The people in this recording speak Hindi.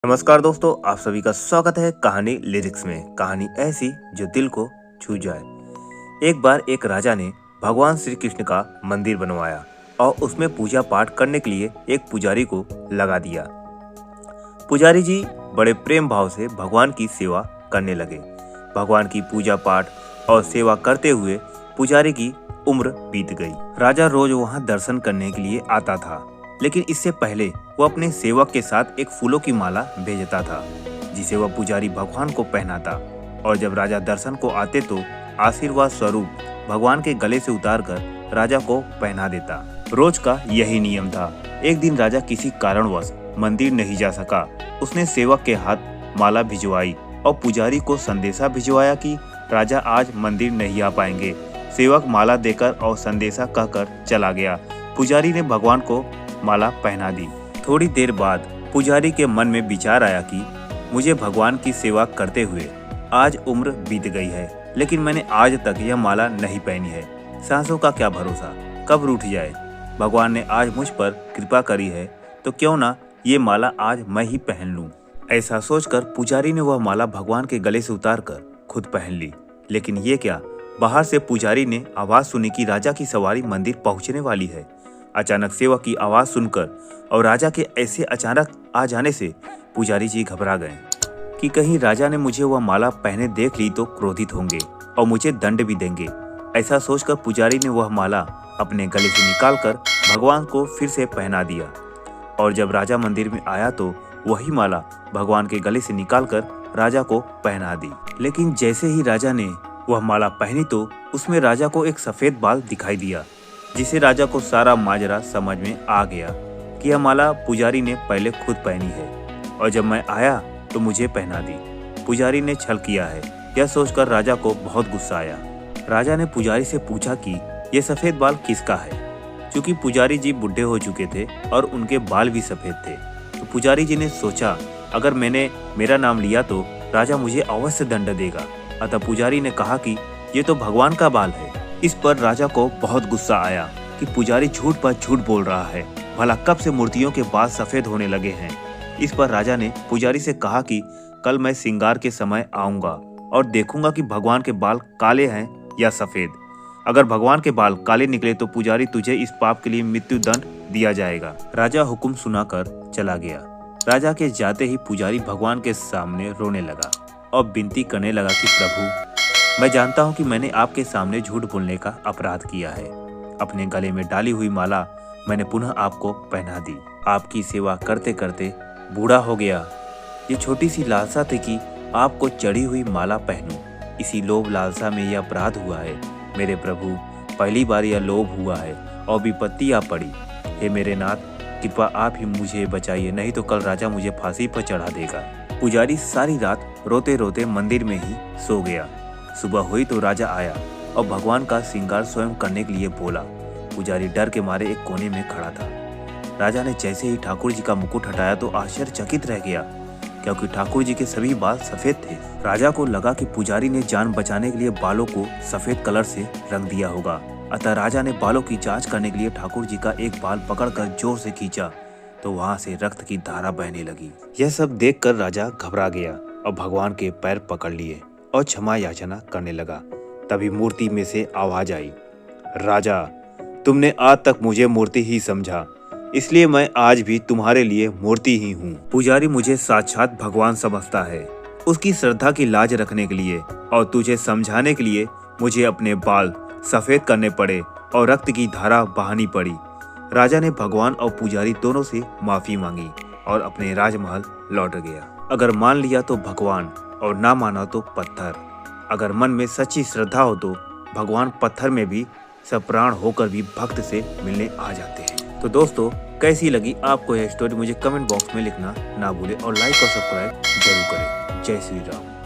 नमस्कार दोस्तों, आप सभी का स्वागत है कहानी लिरिक्स में। कहानी ऐसी जो दिल को छू जाए। एक बार एक राजा ने भगवान श्री कृष्ण का मंदिर बनवाया और उसमें पूजा पाठ करने के लिए एक पुजारी को लगा दिया। पुजारी जी बड़े प्रेम भाव से भगवान की सेवा करने लगे। भगवान की पूजा पाठ और सेवा करते हुए पुजारी की उम्र बीत गई। राजा रोज वहां दर्शन करने के लिए आता था, लेकिन इससे पहले वो अपने सेवक के साथ एक फूलों की माला भेजता था, जिसे वह पुजारी भगवान को पहनाता। और जब राजा दर्शन को आते तो आशीर्वाद स्वरूप भगवान के गले से उतारकर राजा को पहना देता। रोज का यही नियम था। एक दिन राजा किसी कारणवश मंदिर नहीं जा सका। उसने सेवक के हाथ माला भिजवाई और पुजारी को संदेशा भिजवाया कि राजा आज मंदिर नहीं आ पाएंगे। सेवक माला देकर और संदेशा कहकर चला गया। पुजारी ने भगवान को माला पहना दी। थोड़ी देर बाद पुजारी के मन में विचार आया कि मुझे भगवान की सेवा करते हुए आज उम्र बीत गई है, लेकिन मैंने आज तक यह माला नहीं पहनी है। सांसों का क्या भरोसा, कब रूठ जाए। भगवान ने आज मुझ पर कृपा करी है तो क्यों ना ये माला आज मैं ही पहन लूं। ऐसा सोचकर पुजारी ने वह माला भगवान के गले से उतारकर खुद पहन ली। लेकिन ये क्या, बाहर से पुजारी ने आवाज सुनी कि राजा की सवारी मंदिर पहुंचने वाली है। अचानक सेवक की आवाज सुनकर और राजा के ऐसे अचानक आ जाने से पुजारी जी घबरा गए कि कहीं राजा ने मुझे वह माला पहने देख ली तो क्रोधित होंगे और मुझे दंड भी देंगे। ऐसा सोचकर पुजारी ने वह माला अपने गले से निकालकर भगवान को फिर से पहना दिया। और जब राजा मंदिर में आया तो वही माला भगवान के गले से निकालकर राजा को पहना दी। लेकिन जैसे ही राजा ने वह माला पहनी तो उसमें राजा को एक सफेद बाल दिखाई दिया, जिसे राजा को सारा माजरा समझ में आ गया कि यह माला पुजारी ने पहले खुद पहनी है और जब मैं आया तो मुझे पहना दी। पुजारी ने छल किया है। यह सोचकर राजा को बहुत गुस्सा आया। राजा ने पुजारी से पूछा कि यह सफेद बाल किसका है। क्योंकि पुजारी जी बूढ़े हो चुके थे और उनके बाल भी सफेद थे, तो पुजारी जी ने सोचा अगर मैंने मेरा नाम लिया तो राजा मुझे अवश्य दंड देगा। अतः पुजारी ने कहा कि ये तो भगवान का बाल है। इस पर राजा को बहुत गुस्सा आया कि पुजारी झूठ पर झूठ बोल रहा है। भला कब से मूर्तियों के बाल सफेद होने लगे हैं। इस पर राजा ने पुजारी से कहा कि कल मैं श्रृंगार के समय आऊंगा और देखूंगा कि भगवान के बाल काले हैं या सफेद। अगर भगवान के बाल काले निकले तो पुजारी तुझे इस पाप के लिए मृत्यु दंड दिया जाएगा। राजा हुक्म सुनाकर चला गया। राजा के जाते ही पुजारी भगवान के सामने रोने लगा और विनती करने लगा कि प्रभु, मैं जानता हूँ कि मैंने आपके सामने झूठ बोलने का अपराध किया है। अपने गले में डाली हुई माला मैंने पुनः आपको पहना दी। आपकी सेवा करते करते बूढ़ा हो गया। ये छोटी सी लालसा थी कि आपको चढ़ी हुई माला पहनूं। इसी लोभ लालसा में यह अपराध हुआ है। मेरे प्रभु, पहली बार यह लोभ हुआ है और विपत्ति आ पड़ी। हे मेरे नाथ, कृपा आप ही मुझे बचाइए, नहीं तो कल राजा मुझे फांसी पर चढ़ा देगा। पुजारी सारी रात रोते रोते मंदिर में ही सो गया। सुबह हुई तो राजा आया और भगवान का श्रृंगार स्वयं करने के लिए बोला। पुजारी डर के मारे एक कोने में खड़ा था। राजा ने जैसे ही ठाकुर जी का मुकुट हटाया तो आश्चर्यचकित रह गया, क्योंकि ठाकुर जी के सभी बाल सफेद थे। राजा को लगा कि पुजारी ने जान बचाने के लिए बालों को सफेद कलर से रंग दिया होगा। अतः राजा ने बालों की जांच करने के लिए ठाकुर जी का एक बाल पकड़कर जोर से खींचा तो वहां से रक्त की धारा बहने लगी। यह सब देखकर राजा घबरा गया और भगवान के पैर पकड़ लिए और क्षमा याचना करने लगा। तभी मूर्ति में से आवाज आई, राजा, तुमने आज तक मुझे मूर्ति ही समझा, इसलिए मैं आज भी तुम्हारे लिए मूर्ति ही हूँ। पुजारी मुझे साक्षात भगवान समझता है। उसकी श्रद्धा की लाज रखने के लिए और तुझे समझाने के लिए मुझे अपने बाल सफेद करने पड़े और रक्त की धारा बहानी पड़ी। राजा ने भगवान और पुजारी दोनों से माफी मांगी और अपने राजमहल लौट गया। अगर मान लिया तो भगवान और ना माना तो पत्थर। अगर मन में सच्ची श्रद्धा हो तो भगवान पत्थर में भी सप्राण होकर भी भक्त से मिलने आ जाते हैं। तो दोस्तों, कैसी लगी आपको यह स्टोरी मुझे कमेंट बॉक्स में लिखना ना भूले और लाइक और सब्सक्राइब जरूर करें। जय श्री राम।